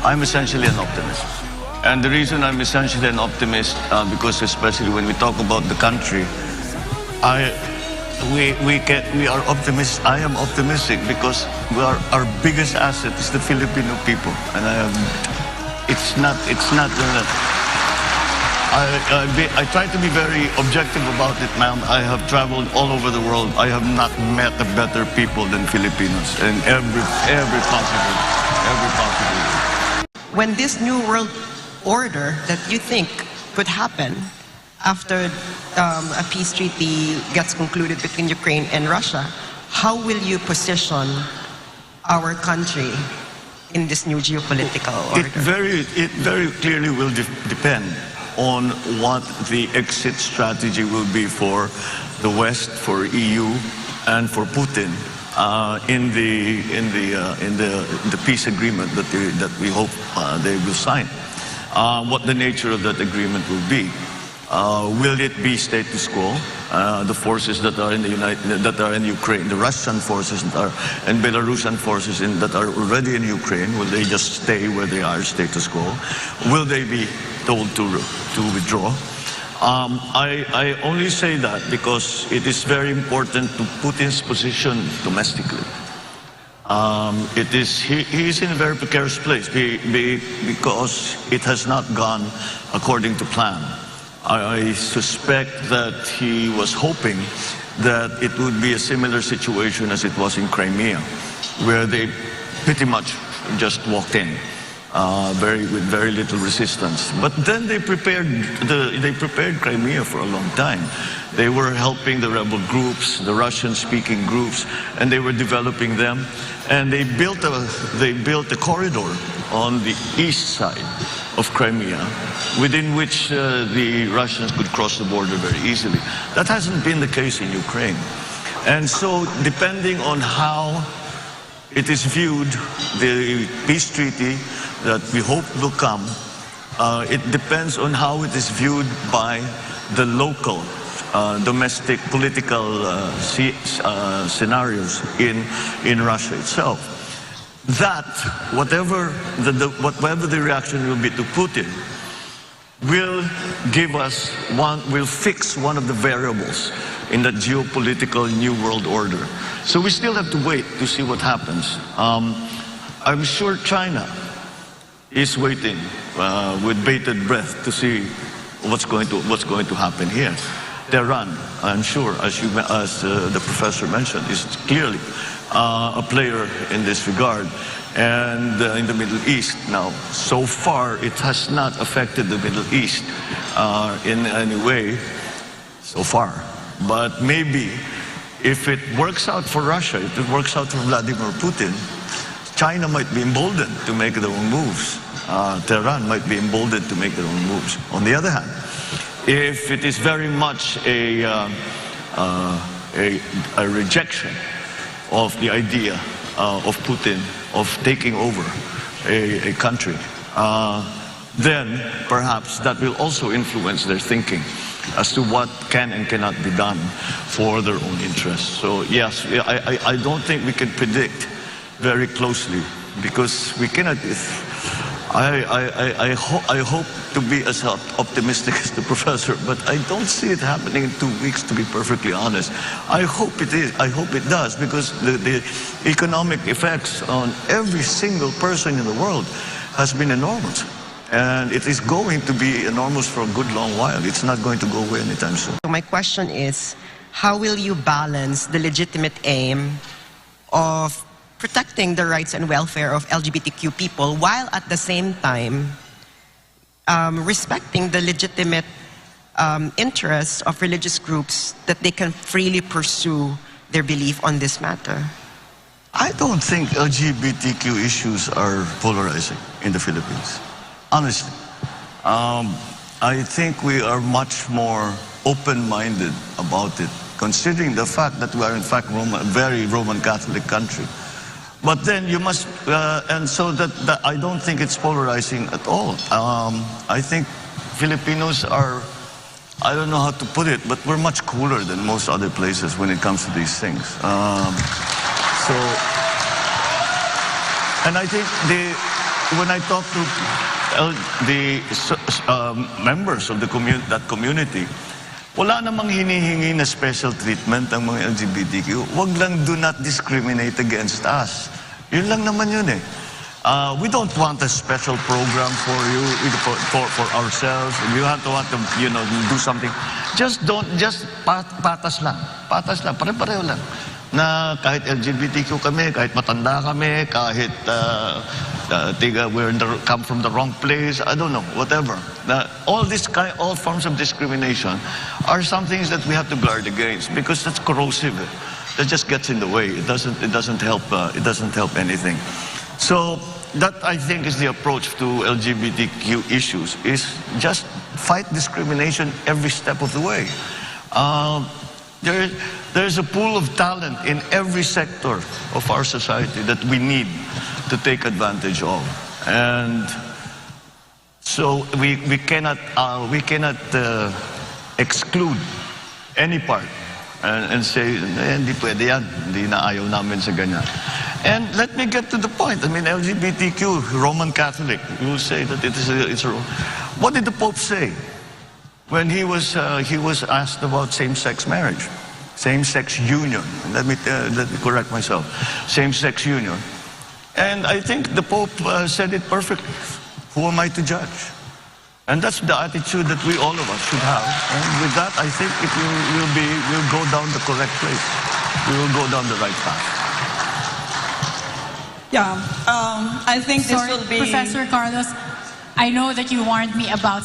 I'm essentially an optimist. And the reason I'm essentially an optimist, because especially when we talk about the country, we are optimists. I am optimistic because our biggest asset is the Filipino people, and I try to be very objective about it, ma'am. I have traveled all over the world. I have not met a better people than Filipinos in every possible way. When this new world order that you think could happen after a peace treaty gets concluded between Ukraine and Russia, how will you position our country in this new geopolitical order? It very clearly will depend on what the exit strategy will be for the West, for EU, and for Putin in the peace agreement that we hope they will sign. What the nature of that agreement will be. Will it be status quo? The forces that are in Ukraine, the Russian forces and Belarusian forces that are already in Ukraine, will they just stay where they are, status quo? Will they be told to withdraw? I only say that because it is very important to Putin's position domestically. He is in a very precarious place because it has not gone according to plan. I suspect that he was hoping that it would be a similar situation as it was in Crimea, where they pretty much just walked in with very little resistance. But then they prepared Crimea for a long time. They were helping the rebel groups, the Russian-speaking groups, and they were developing them. And they built a corridor on the east side of Crimea, within which the Russians could cross the border very easily. That hasn't been the case in Ukraine. And so, depending on how it is viewed, the peace treaty that we hope will come, it depends on how it is viewed by the local domestic political scenarios in Russia itself. That, whatever the reaction will be to Putin, will fix one of the variables in that geopolitical new world order. So we still have to wait to see what happens. I'm sure China is waiting with bated breath to see what's going to happen here. Tehran, I'm sure, as the professor mentioned, is clearly a player in this regard. And in the Middle East now, so far it has not affected the Middle East in any way so far. But maybe if it works out for Russia, if it works out for Vladimir Putin, China might be emboldened to make their own moves. Tehran might be emboldened to make their own moves. On the other hand, if it is very much a rejection of the idea of Putin of taking over a country, then perhaps that will also influence their thinking as to what can and cannot be done for their own interests. So yes, I don't think we can predict very closely, because we cannot. I hope to be as optimistic as the professor, but I don't see it happening in 2 weeks, to be perfectly honest. I hope it is. I hope it does, because the economic effects on every single person in the world has been enormous. And it is going to be enormous for a good long while. It's not going to go away anytime soon. So my question is, how will you balance the legitimate aim of protecting the rights and welfare of LGBTQ people, while at the same time respecting the legitimate interests of religious groups that they can freely pursue their belief on this matter? I don't think LGBTQ issues are polarizing in the Philippines, honestly. I think we are much more open-minded about it, considering the fact that we are in fact a very Roman Catholic country. But then you must, and so that I don't think it's polarizing at all. I think Filipinos are, I don't know how to put it, but we're much cooler than most other places when it comes to these things. And I think when I talk to the members of that community, wala namang hinihingi na special treatment ang mga LGBTQ. Wag lang, do not discriminate against us. Yun lang naman yun eh. We don't want a special program for you, for ourselves. We want to, do something. Just patas lang. Patas lang, pare-pareho lang. Na kahit LGBTQ kami, kahit matanda kami, kahit come from the wrong place, I don't know, whatever. All forms of discrimination are some things that we have to guard against because that's corrosive. That just gets in the way. It doesn't help. It doesn't help anything. So that, I think, is the approach to LGBTQ issues: is just fight discrimination every step of the way. There's a pool of talent in every sector of our society that we need to take advantage of, and so we cannot exclude any part and say hindi pwede yan, hindi na ayaw namin sa ganyan. And let me get to the point. I mean, LGBTQ, Roman Catholic, you say that it's a. What did the Pope say when he was asked about same-sex marriage, same-sex union? Let me correct myself. Same-sex union. And I think the Pope said it perfectly. Who am I to judge? And that's the attitude that all of us should have. And with that, I think we'll go down the correct place. We will go down the right path. Yeah, I think this Sorry, will be... Professor Carlos, I know that you warned me about